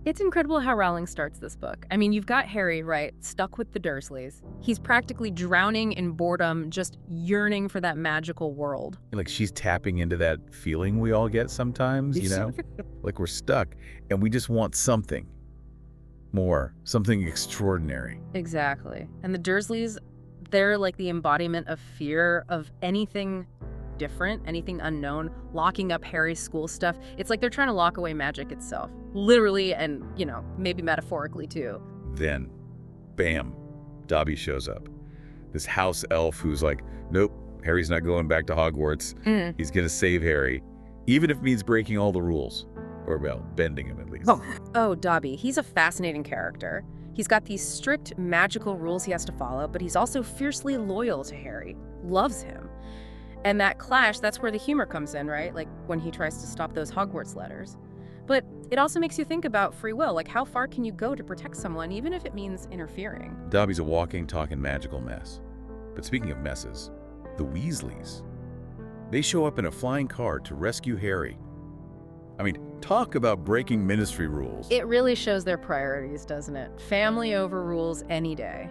It's incredible how Rowling starts this book. I mean, you've got Harry, right, stuck with the Dursleys. He's practically drowning in boredom, just yearning for that magical world. Like she's tapping into that feeling we all get sometimes, you know? Like we're stuck and we just want something more, something extraordinary. Exactly. And the Dursleys, they're like the embodiment of fear of anything different, anything unknown, locking up Harry's school stuff. It's like they're trying to lock away magic itself, literally and, maybe metaphorically too. Then, bam, Dobby shows up. This house elf who's like, nope, Harry's not going back to Hogwarts. He's gonna save Harry, even if it means breaking all the rules. Or, well, bending them at least. Oh, Dobby, he's a fascinating character. He's got these strict magical rules he has to follow, but he's also fiercely loyal to Harry, loves him. And that clash, that's where the humor comes in, right? Like when he tries to stop those Hogwarts letters. But it also makes you think about free will. Like how far can you go to protect someone, even if it means interfering? Dobby's a walking, talking magical mess. But speaking of messes, the Weasleys. They show up in a flying car to rescue Harry. I mean, talk about breaking ministry rules. It really shows their priorities, doesn't it? Family over rules any day.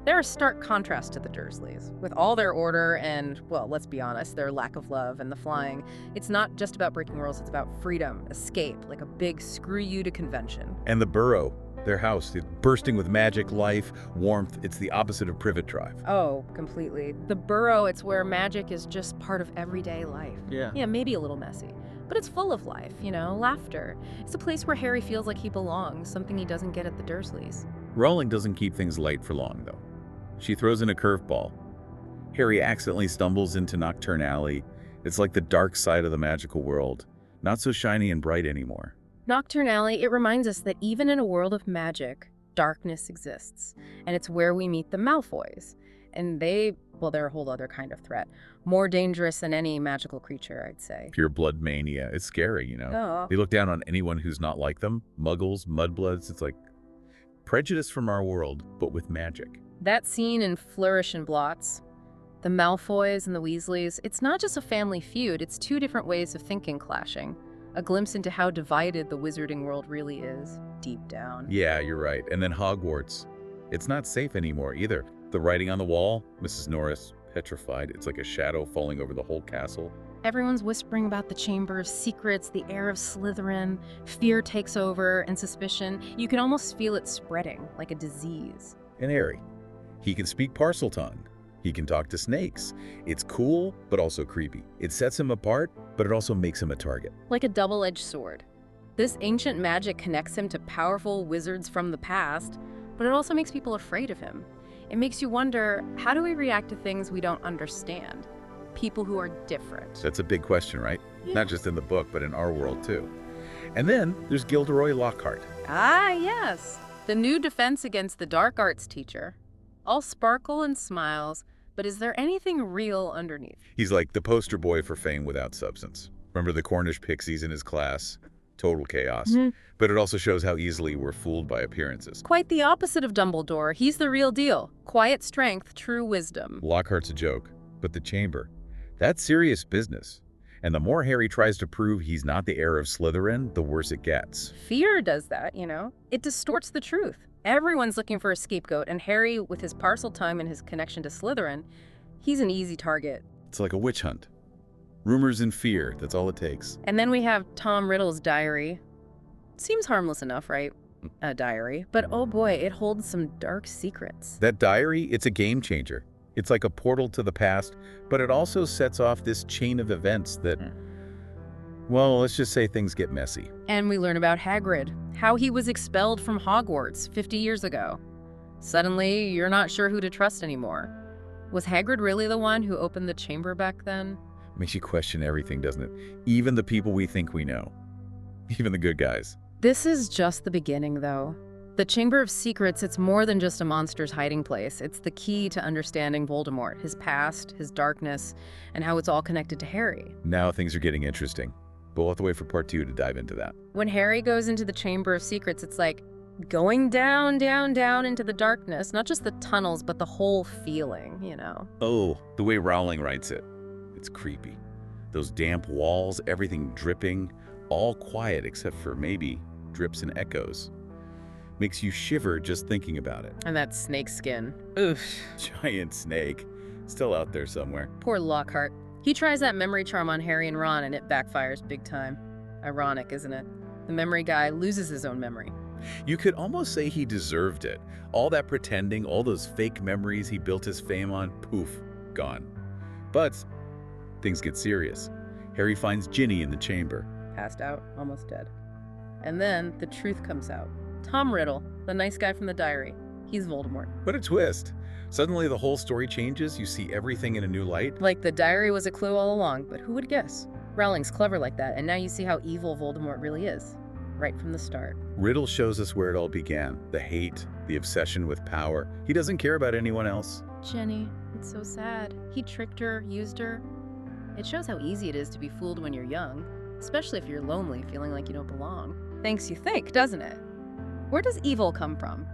They're a stark contrast to the Dursleys. With all their order and, well, let's be honest, their lack of love and the flying, it's not just about breaking rules, it's about freedom, escape, like a big screw you to convention. And the Burrow, their house, it's bursting with magic, life, warmth. It's the opposite of Privet Drive. Oh, completely. The Burrow, it's where magic is just part of everyday life. Yeah, maybe a little messy. But it's full of life, laughter. It's a place where Harry feels like he belongs, something he doesn't get at the Dursleys. Rowling doesn't keep things light for long, though. She throws in a curveball. Harry accidentally stumbles into Nocturne Alley. It's like the dark side of the magical world, not so shiny and bright anymore. Nocturne Alley, it reminds us that even in a world of magic, darkness exists. And it's where we meet the Malfoys. And they're a whole other kind of threat. More dangerous than any magical creature, I'd say. Pure blood mania. It's scary, Oh. They look down on anyone who's not like them. Muggles, mudbloods. It's like prejudice from our world, but with magic. That scene in Flourish and Blots, the Malfoys and the Weasleys, it's not just a family feud, it's two different ways of thinking clashing. A glimpse into how divided the wizarding world really is, deep down. Yeah, you're right. And then Hogwarts. It's not safe anymore either. The writing on the wall, Mrs. Norris, petrified. It's like a shadow falling over the whole castle. Everyone's whispering about the Chamber of Secrets, the air of Slytherin. Fear takes over, and suspicion. You can almost feel it spreading, like a disease. And Harry. He can speak Parseltongue. He can talk to snakes. It's cool, but also creepy. It sets him apart, but it also makes him a target. Like a double-edged sword. This ancient magic connects him to powerful wizards from the past, but it also makes people afraid of him. It makes you wonder, how do we react to things we don't understand? People who are different. That's a big question, right? Yeah. Not just in the book, but in our world, too. And then there's Gilderoy Lockhart. Ah, yes. The new defense against the dark arts teacher. All sparkle and smiles, but is there anything real underneath? He's like the poster boy for fame without substance. Remember the Cornish pixies in his class? Total chaos. But it also shows how easily we're fooled by appearances. Quite the opposite of Dumbledore. He's the real deal. Quiet strength, true wisdom. Lockhart's a joke, but the Chamber, that's serious business. And the more Harry tries to prove he's not the heir of Slytherin, the worse it gets. Fear does that, It distorts the truth. Everyone's looking for a scapegoat, and Harry, with his Parseltongue and his connection to Slytherin, he's an easy target. It's like a witch hunt. Rumors and fear, that's all it takes. And then we have Tom Riddle's diary. Seems harmless enough, right? A diary. But oh boy, it holds some dark secrets. That diary, it's a game changer. It's like a portal to the past, but it also sets off this chain of events that, well, let's just say things get messy. And we learn about Hagrid, how he was expelled from Hogwarts 50 years ago. Suddenly, you're not sure who to trust anymore. Was Hagrid really the one who opened the chamber back then? Makes you question everything, doesn't it? Even the people we think we know. Even the good guys. This is just the beginning, though. The Chamber of Secrets, it's more than just a monster's hiding place. It's the key to understanding Voldemort, his past, his darkness, and how it's all connected to Harry. Now things are getting interesting. But we'll have to wait for part 2 to dive into that. When Harry goes into the Chamber of Secrets, it's like going down, down, down into the darkness. Not just the tunnels, but the whole feeling, Oh, the way Rowling writes it. It's creepy. Those damp walls, everything dripping, all quiet except for maybe drips and echoes. Makes you shiver just thinking about it. And that snake skin. Oof. Giant snake. Still out there somewhere. Poor Lockhart. He tries that memory charm on Harry and Ron, and it backfires big time. Ironic, isn't it? The memory guy loses his own memory. You could almost say he deserved it. All that pretending, all those fake memories he built his fame on, poof, gone. But things get serious. Harry finds Ginny in the chamber. Passed out, almost dead. And then the truth comes out. Tom Riddle, the nice guy from the diary, he's Voldemort. What a twist. Suddenly the whole story changes. You see everything in a new light. Like the diary was a clue all along, but who would guess? Rowling's clever like that, and now you see how evil Voldemort really is, right from the start. Riddle shows us where it all began. The hate, the obsession with power. He doesn't care about anyone else. Jenny, it's so sad. He tricked her, used her. It shows how easy it is to be fooled when you're young, especially if you're lonely, feeling like you don't belong. Thanks you think, doesn't it? Where does evil come from?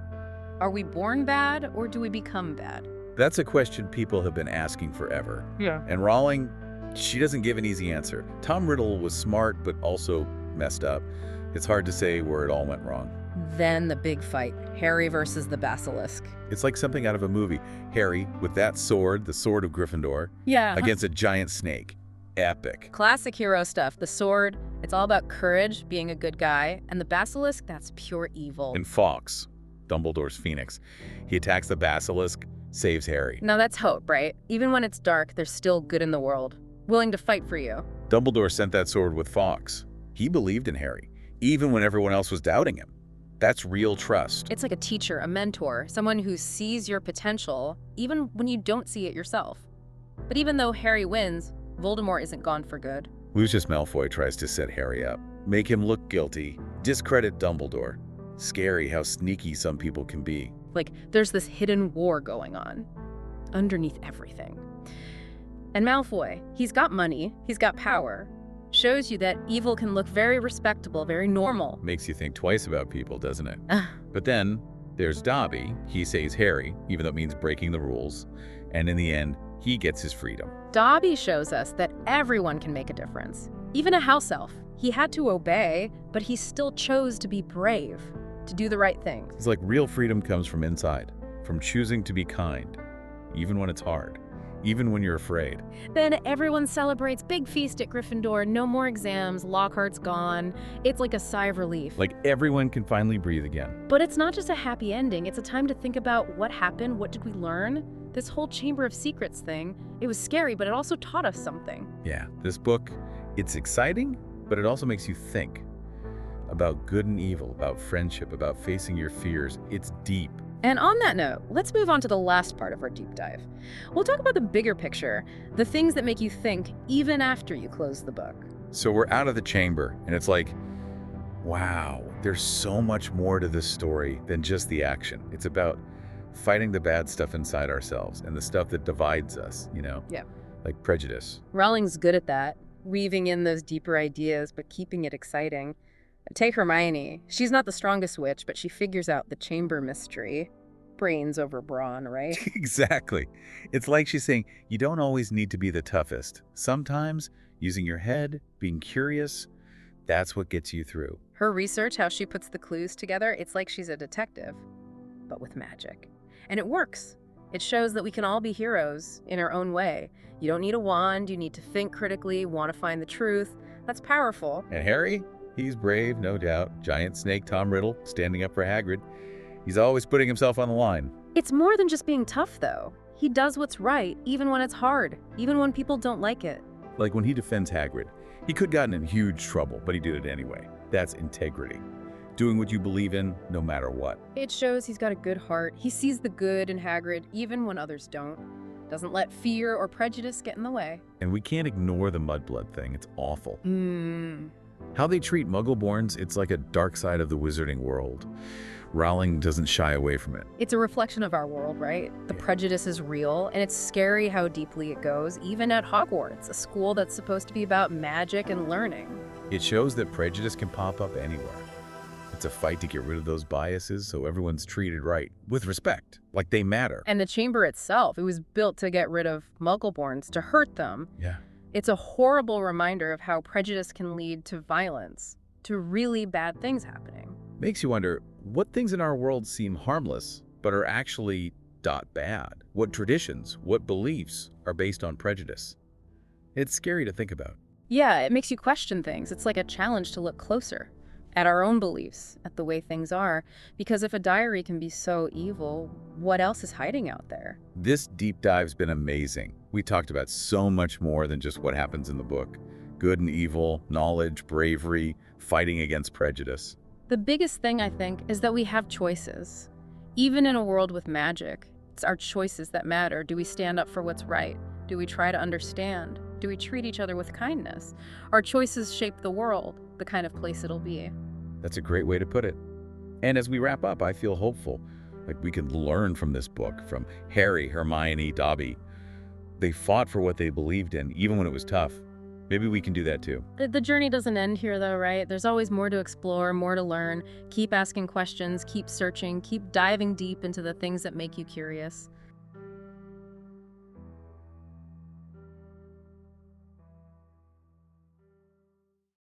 Are we born bad, or do we become bad? That's a question people have been asking forever. Yeah. And Rowling, she doesn't give an easy answer. Tom Riddle was smart, but also messed up. It's hard to say where it all went wrong. Then the big fight, Harry versus the basilisk. It's like something out of a movie. Harry, with that sword, the sword of Gryffindor, Yeah. against a giant snake. Epic. Classic hero stuff. The sword, it's all about courage, being a good guy. And the basilisk, that's pure evil. And Fawkes, Dumbledore's phoenix. He attacks the basilisk, saves Harry. Now that's hope, right? Even when it's dark, there's still good in the world, willing to fight for you. Dumbledore sent that sword with Fawkes. He believed in Harry, even when everyone else was doubting him. That's real trust. It's like a teacher, a mentor, someone who sees your potential, even when you don't see it yourself. But even though Harry wins, Voldemort isn't gone for good. Lucius Malfoy tries to set Harry up, make him look guilty, discredit Dumbledore. Scary how sneaky some people can be. Like, there's this hidden war going on, underneath everything. And Malfoy, he's got money, he's got power. Shows you that evil can look very respectable, very normal. Makes you think twice about people, doesn't it? Ah. But then there's Dobby. He saves Harry, even though it means breaking the rules. And in the end, he gets his freedom. Dobby shows us that everyone can make a difference. Even a house elf. He had to obey, but he still chose to be brave, to do the right thing. It's like real freedom comes from inside, from choosing to be kind, even when it's hard, even when you're afraid. Then everyone celebrates, big feast at Gryffindor, no more exams, Lockhart's gone. It's like a sigh of relief. Like everyone can finally breathe again. But it's not just a happy ending, it's a time to think about what happened, what did we learn? This whole Chamber of Secrets thing, it was scary, but it also taught us something. Yeah, this book, it's exciting, but it also makes you think about good and evil, about friendship, about facing your fears. It's deep. And on that note, let's move on to the last part of our deep dive. We'll talk about the bigger picture, the things that make you think even after you close the book. So we're out of the chamber, and it's like, wow, there's so much more to this story than just the action. It's about fighting the bad stuff inside ourselves and the stuff that divides us, you know? Yeah. Like prejudice. Rowling's good at that, weaving in those deeper ideas, but keeping it exciting. Take Hermione. She's not the strongest witch, but she figures out the chamber mystery. Brains over brawn, right? Exactly. It's like she's saying, you don't always need to be the toughest. Sometimes using your head, being curious, that's what gets you through. Her research, how she puts the clues together, it's like she's a detective, but with magic. And it works. It shows that we can all be heroes in our own way. You don't need a wand, you need to think critically, want to find the truth. That's powerful. And Harry? He's brave, no doubt. Giant snake Tom Riddle, standing up for Hagrid. He's always putting himself on the line. It's more than just being tough, though. He does what's right, even when it's hard, even when people don't like it. Like when he defends Hagrid. He could have gotten in huge trouble, but he did it anyway. That's integrity. Doing what you believe in, no matter what. It shows he's got a good heart. He sees the good in Hagrid, even when others don't. Doesn't let fear or prejudice get in the way. And we can't ignore the mudblood thing. It's awful. How they treat Muggleborns, it's like a dark side of the wizarding world. Rowling doesn't shy away from it. It's a reflection of our world, right? The prejudice is real, and it's scary how deeply it goes, even at Hogwarts, a school that's supposed to be about magic and learning. It shows that prejudice can pop up anywhere. It's a fight to get rid of those biases so everyone's treated right, with respect, like they matter. And the chamber itself, it was built to get rid of Muggleborns, to hurt them. Yeah. It's a horrible reminder of how prejudice can lead to violence, to really bad things happening. Makes you wonder what things in our world seem harmless but are actually bad. What traditions, what beliefs are based on prejudice? It's scary to think about. Yeah, it makes you question things. It's like a challenge to look closer at our own beliefs, at the way things are. Because if a diary can be so evil, what else is hiding out there? This deep dive's been amazing. We talked about so much more than just what happens in the book. Good and evil, knowledge, bravery, fighting against prejudice. The biggest thing, I think, is that we have choices. Even in a world with magic, it's our choices that matter. Do we stand up for what's right? Do we try to understand? Do we treat each other with kindness? Our choices shape the world, the kind of place it'll be. That's a great way to put it. And as we wrap up, I feel hopeful. Like we can learn from this book, from Harry, Hermione, Dobby. They fought for what they believed in, even when it was tough. Maybe we can do that too. The journey doesn't end here, though, right? There's always more to explore, more to learn. Keep asking questions, keep searching, keep diving deep into the things that make you curious.